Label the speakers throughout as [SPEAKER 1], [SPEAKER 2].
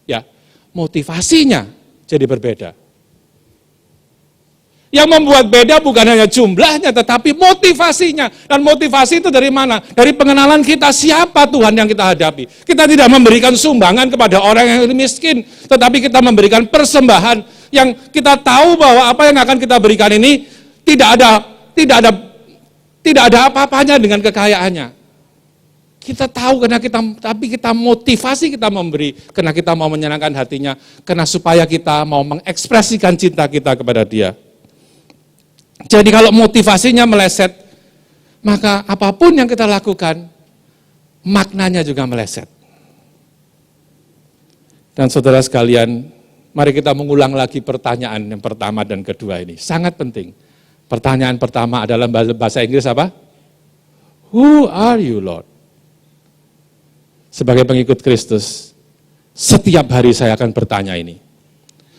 [SPEAKER 1] ya motivasinya jadi berbeda. Yang membuat beda bukan hanya jumlahnya, tetapi motivasinya. Dan motivasi itu dari mana? Dari pengenalan kita siapa Tuhan yang kita hadapi. Kita tidak memberikan sumbangan kepada orang yang miskin, tetapi kita memberikan persembahan yang kita tahu bahwa apa yang akan kita berikan ini tidak ada apa-apanya dengan kekayaannya. Kita tahu tapi kita motivasi kita memberi, karena kita mau menyenangkan hatinya, karena supaya kita mau mengekspresikan cinta kita kepada Dia. Jadi kalau motivasinya meleset, maka apapun yang kita lakukan, maknanya juga meleset. Dan saudara sekalian, mari kita mengulang lagi pertanyaan yang pertama dan kedua ini. Sangat penting. Pertanyaan pertama adalah bahasa Inggris apa? Who are you, Lord? Sebagai pengikut Kristus, setiap hari saya akan bertanya ini.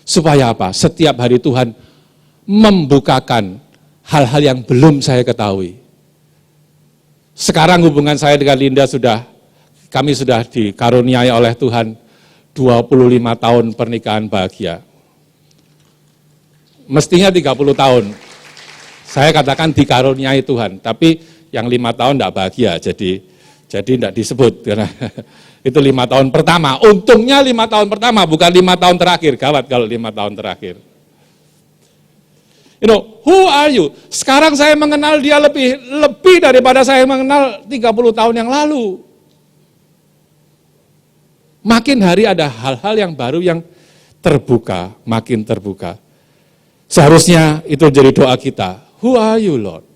[SPEAKER 1] Supaya apa? Setiap hari Tuhan membukakan hal-hal yang belum saya ketahui. Sekarang hubungan saya dengan Linda kami sudah dikaruniai oleh Tuhan 25 tahun pernikahan bahagia. Mestinya 30 tahun. Saya katakan dikaruniai Tuhan, tapi yang 5 tahun tidak bahagia, jadi tidak disebut. Karena itu 5 tahun pertama. Untungnya 5 tahun pertama, bukan 5 tahun terakhir. Gawat kalau 5 tahun terakhir. Who are you? Sekarang saya mengenal dia lebih daripada saya mengenal 30 tahun yang lalu. Makin hari ada hal-hal yang baru yang terbuka, makin terbuka. Seharusnya itu jadi doa kita. Who are you, Lord?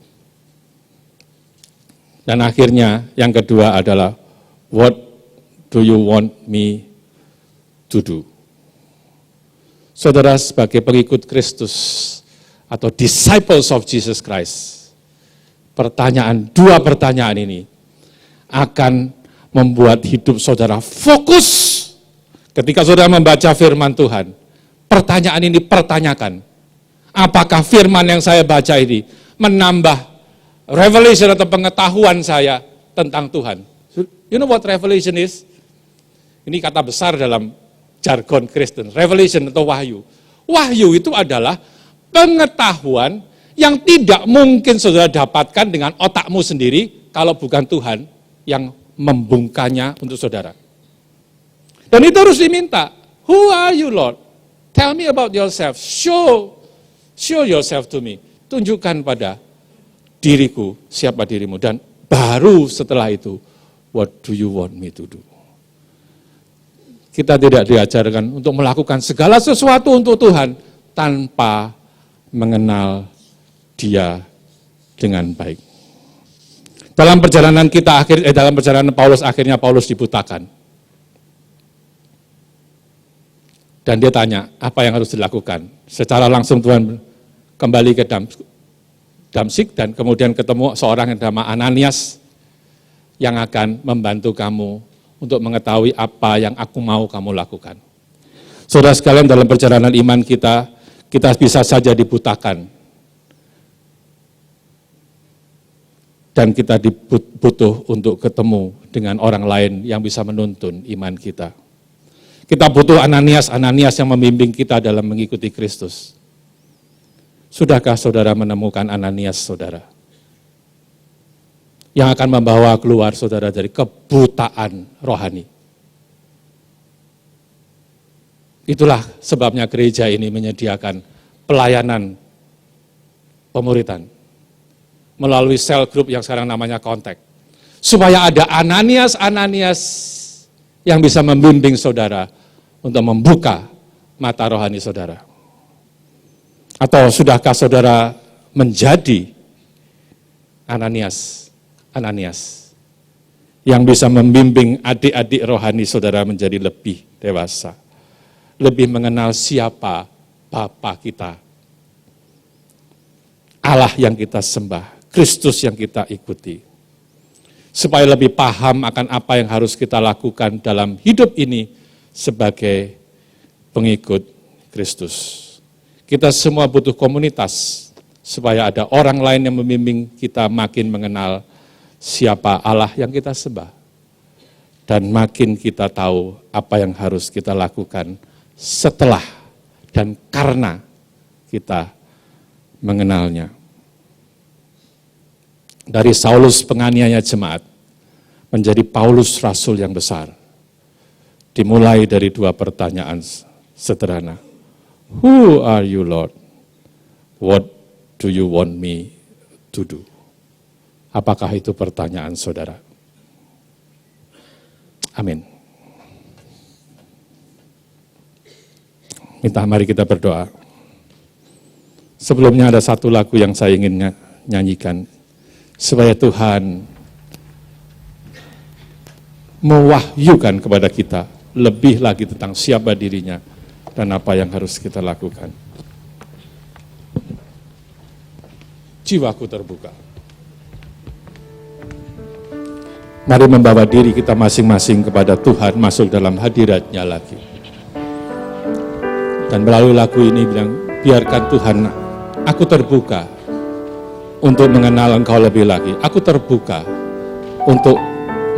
[SPEAKER 1] Dan akhirnya yang kedua adalah, what do you want me to do? Saudara, sebagai pengikut Kristus, atau disciples of Jesus Christ, dua pertanyaan ini akan membuat hidup saudara fokus. Ketika saudara membaca firman Tuhan, pertanyaan ini pertanyakan, apakah firman yang saya baca ini menambah revelation atau pengetahuan saya tentang Tuhan? You know what revelation is? Ini kata besar dalam jargon Kristen, revelation atau wahyu. Wahyu itu adalah pengetahuan yang tidak mungkin saudara dapatkan dengan otakmu sendiri kalau bukan Tuhan yang membungkanya untuk saudara. Dan itu harus diminta. Who are you, Lord? Tell me about yourself. Show yourself to me. Tunjukkan pada diriku siapa dirimu. Dan baru setelah itu, what do you want me to do? Kita tidak diajarkan untuk melakukan segala sesuatu untuk Tuhan tanpa mengenal Dia dengan baik. Dalam perjalanan dalam perjalanan Paulus, akhirnya Paulus dibutakan. Dan dia tanya, apa yang harus dilakukan? Secara langsung Tuhan kembali ke Damsik dan kemudian ketemu seorang yang bernama Ananias yang akan membantu kamu untuk mengetahui apa yang aku mau kamu lakukan. Saudara sekalian, dalam perjalanan iman kita bisa saja dibutakan. Dan kita butuh untuk ketemu dengan orang lain yang bisa menuntun iman kita. Kita butuh Ananias yang membimbing kita dalam mengikuti Kristus. Sudahkah saudara menemukan Ananias saudara? Yang akan membawa keluar saudara dari kebutaan rohani. Itulah sebabnya gereja ini menyediakan pelayanan pemuridan melalui sel group yang sekarang namanya Kontak. Supaya ada Ananias yang bisa membimbing saudara untuk membuka mata rohani saudara. Atau sudahkah saudara menjadi Ananias yang bisa membimbing adik-adik rohani saudara menjadi lebih dewasa, lebih mengenal siapa Bapa kita, Allah yang kita sembah, Kristus yang kita ikuti. Supaya lebih paham akan apa yang harus kita lakukan dalam hidup ini sebagai pengikut Kristus. Kita semua butuh komunitas supaya ada orang lain yang membimbing kita makin mengenal siapa Allah yang kita sembah. Dan makin kita tahu apa yang harus kita lakukan setelah dan karena kita mengenalnya. Dari Saulus penganiaya jemaat menjadi Paulus rasul yang besar. Dimulai dari 2 pertanyaan sederhana. Who are you, Lord? What do you want me to do? Apakah itu pertanyaan saudara? Amin. Mari kita berdoa. Sebelumnya ada satu lagu yang saya ingin nyanyikan. Supaya Tuhan mewahyukan kepada kita lebih lagi tentang siapa dirinya dan apa yang harus kita lakukan. Jiwaku terbuka. Mari membawa diri kita masing-masing kepada Tuhan, masuk dalam hadirat-Nya lagi. Dan melalui lagu ini bilang, biarkan Tuhan, aku terbuka untuk mengenal Engkau lebih lagi. Aku terbuka untuk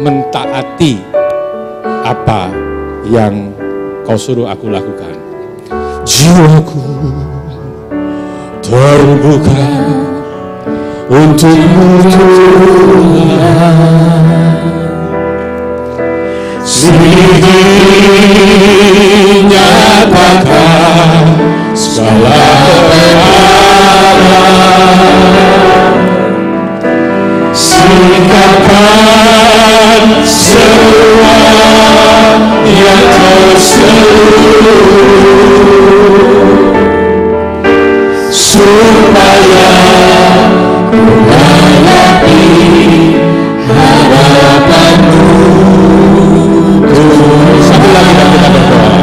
[SPEAKER 1] mentaati apa yang Kau suruh aku lakukan. Jiwaku terbuka untuk-Mu Tuhan. Dinyatakan segala perkara, singkapkan semua yang terseluruh, supaya ku layani hadapan-Mu. Satu lagi dan kita berdoa.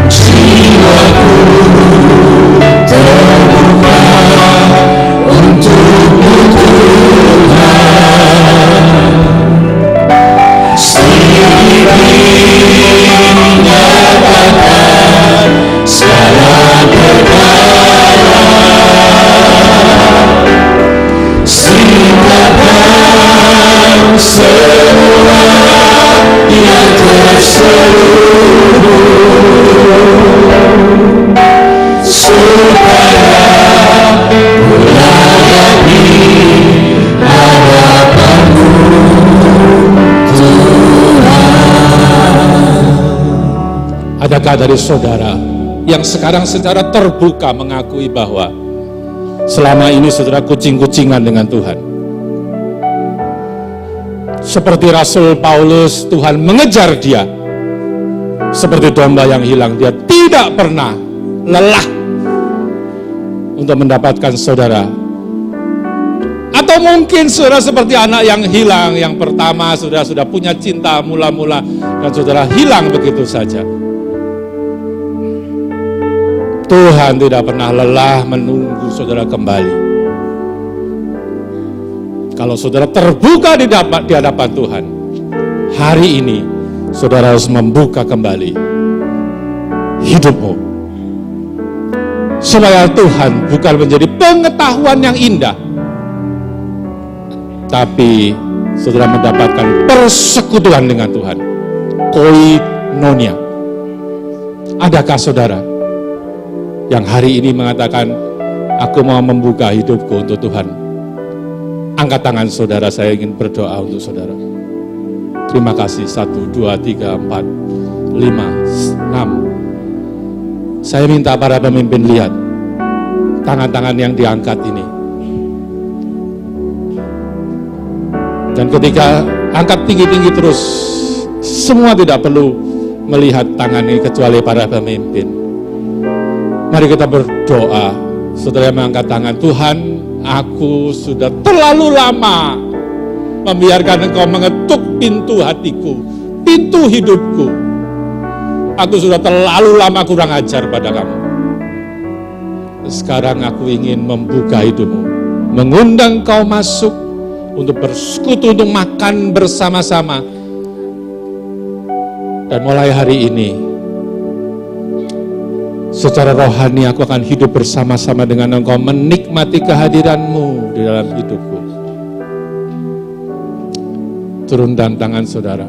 [SPEAKER 1] Jiwaku terbuka untuk-Mu Tuhan. Dinyatakan segala perkara, singkapkan semua yang terseluruh, supaya ku layani hadapan-Mu Tuhan. Adakah dari saudara yang sekarang secara terbuka mengakui bahwa selama ini saudara kucing-kucingan dengan Tuhan? Seperti Rasul Paulus, Tuhan mengejar dia. Seperti domba yang hilang, dia tidak pernah lelah untuk mendapatkan saudara. Atau mungkin saudara seperti anak yang hilang, yang pertama saudara sudah punya cinta mula-mula, dan saudara hilang begitu saja. Tuhan tidak pernah lelah menunggu saudara kembali. Kalau saudara terbuka di hadapan Tuhan, hari ini saudara harus membuka kembali hidupmu. Supaya Tuhan bukan menjadi pengetahuan yang indah, tapi saudara mendapatkan persekutuan dengan Tuhan. Koinonia. Adakah saudara yang hari ini mengatakan, aku mau membuka hidupku untuk Tuhan? Angkat tangan saudara, saya ingin berdoa untuk saudara. Terima kasih. 1, 2, 3, 4, 5, 6. Saya minta para pemimpin lihat tangan-tangan yang diangkat ini. Dan ketika angkat tinggi-tinggi terus, semua tidak perlu melihat tangan ini kecuali para pemimpin. Mari kita berdoa. Saudara yang mengangkat tangan, Tuhan, aku sudah terlalu lama membiarkan Engkau mengetuk pintu hatiku, pintu hidupku. Aku sudah terlalu lama kurang ajar pada kamu. Sekarang aku ingin membuka hidupmu, mengundang Kau masuk untuk bersekutu, untuk makan bersama-sama. Dan mulai hari ini, secara rohani aku akan hidup bersama-sama dengan Engkau, menikmati kehadiran-Mu di dalam hidupku. turunkan tangan saudara.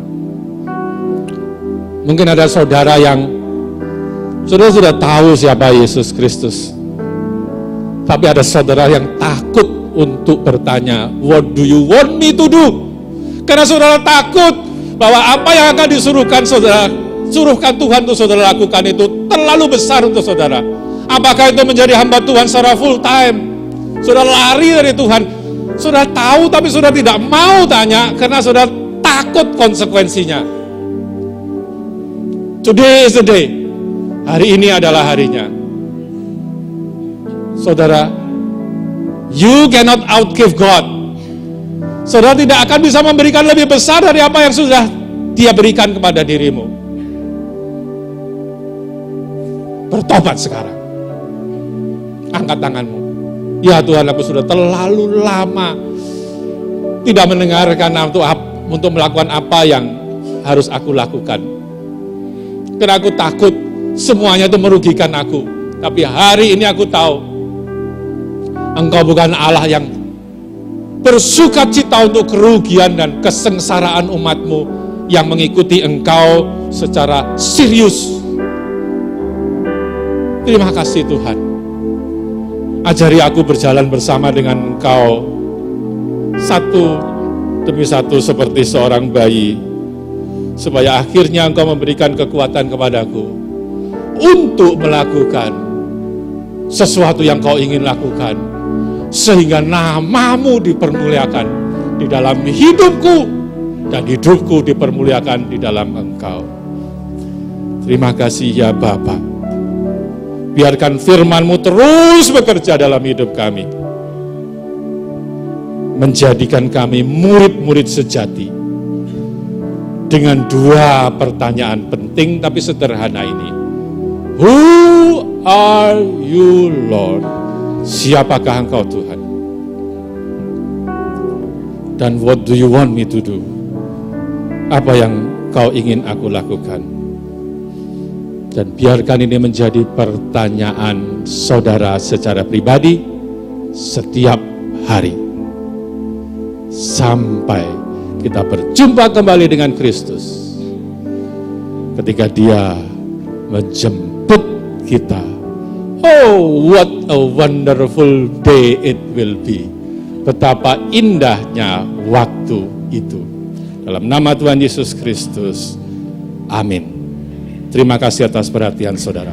[SPEAKER 1] Mungkin ada saudara yang saudara sudah tahu siapa Yesus Kristus. Tapi ada saudara yang takut untuk bertanya, what do you want me to do? Karena saudara takut bahwa apa yang akan disuruhkan saudara, suruhkan Tuhan untuk saudara lakukan itu terlalu besar untuk saudara. Apakah itu menjadi hamba Tuhan secara full time? Saudara lari dari Tuhan. Saudara tahu tapi saudara tidak mau tanya karena saudara takut konsekuensinya. Today is the day. Hari ini adalah harinya. Saudara, you cannot outgive God. Saudara tidak akan bisa memberikan lebih besar dari apa yang sudah Dia berikan kepada dirimu. Bertobat sekarang. Angkat tanganmu. Ya Tuhan, aku sudah terlalu lama tidak mendengarkan untuk melakukan apa yang harus aku lakukan. Karena aku takut semuanya itu merugikan aku. Tapi hari ini aku tahu Engkau bukan Allah yang bersuka cita untuk kerugian dan kesengsaraan umatmu yang mengikuti Engkau secara serius. Terima kasih Tuhan. Ajari aku berjalan bersama dengan Engkau satu demi satu seperti seorang bayi, supaya akhirnya Engkau memberikan kekuatan kepadaku untuk melakukan sesuatu yang Kau ingin lakukan, sehingga namamu dipermuliakan di dalam hidupku dan hidupku dipermuliakan di dalam Engkau. Terima kasih ya Bapa. Biarkan firman-Mu terus bekerja dalam hidup kami, menjadikan kami murid-murid sejati. Dengan dua pertanyaan penting tapi sederhana ini. Who are you, Lord? Siapakah Engkau Tuhan? Dan what do you want me to do? Apa yang Kau ingin aku lakukan? Dan biarkan ini menjadi pertanyaan saudara secara pribadi setiap hari. Sampai kita berjumpa kembali dengan Kristus. Ketika Dia menjemput kita. Oh, what a wonderful day it will be. Betapa indahnya waktu itu. Dalam nama Tuhan Yesus Kristus. Amin. Terima kasih atas perhatian saudara.